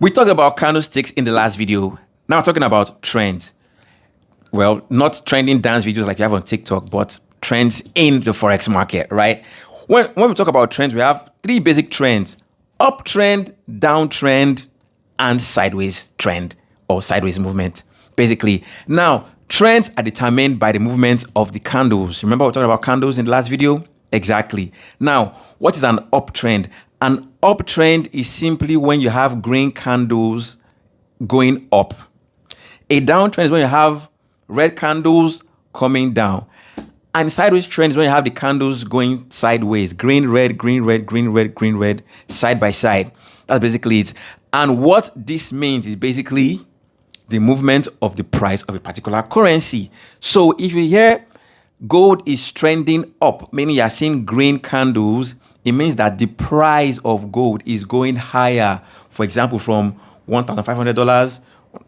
We talked about candlesticks in the last video. Now we're talking about trends. Well, not trending dance videos like you have on TikTok, but trends in the Forex market, right? When we talk about trends, we have three basic trends: uptrend, downtrend, and sideways trend or sideways movement, basically. Now, trends are determined by the movement of the candles. Remember we talked about candles in the last video? Exactly. Now, what is an uptrend? An uptrend is simply when you have green candles going up. A downtrend is when you have red candles coming down. And sideways trend is when you have the candles going sideways. Green, red, green, red, green, red, green, red, side by side. That's basically it. And what this means is basically the movement of the price of a particular currency. So if you hear gold is trending up, meaning you're seeing green candles, it means that the price of gold is going higher. For example, from $1,500,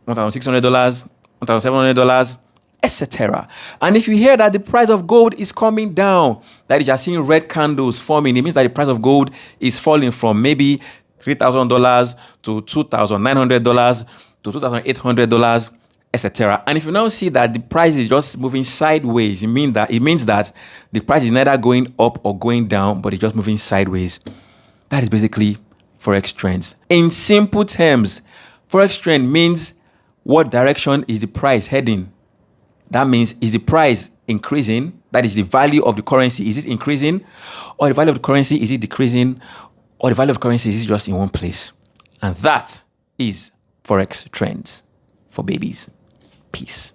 $1,600, $1,700, etc. And if you hear that the price of gold is coming down, that is, you're seeing red candles forming, it means that the price of gold is falling from maybe $3,000 to $2,900 to $2,800, etc. And if you now see that the price is just moving sideways, it means that the price is neither going up or going down, but it's just moving sideways. That is basically Forex trends. In simple terms, Forex trend means what direction is the price heading. That means, is the price increasing? That is the value of the currency. Is it increasing? Or the value of the currency, is it decreasing? Or the value of the currency, is it just in one place? And that is Forex trends for babies. Peace.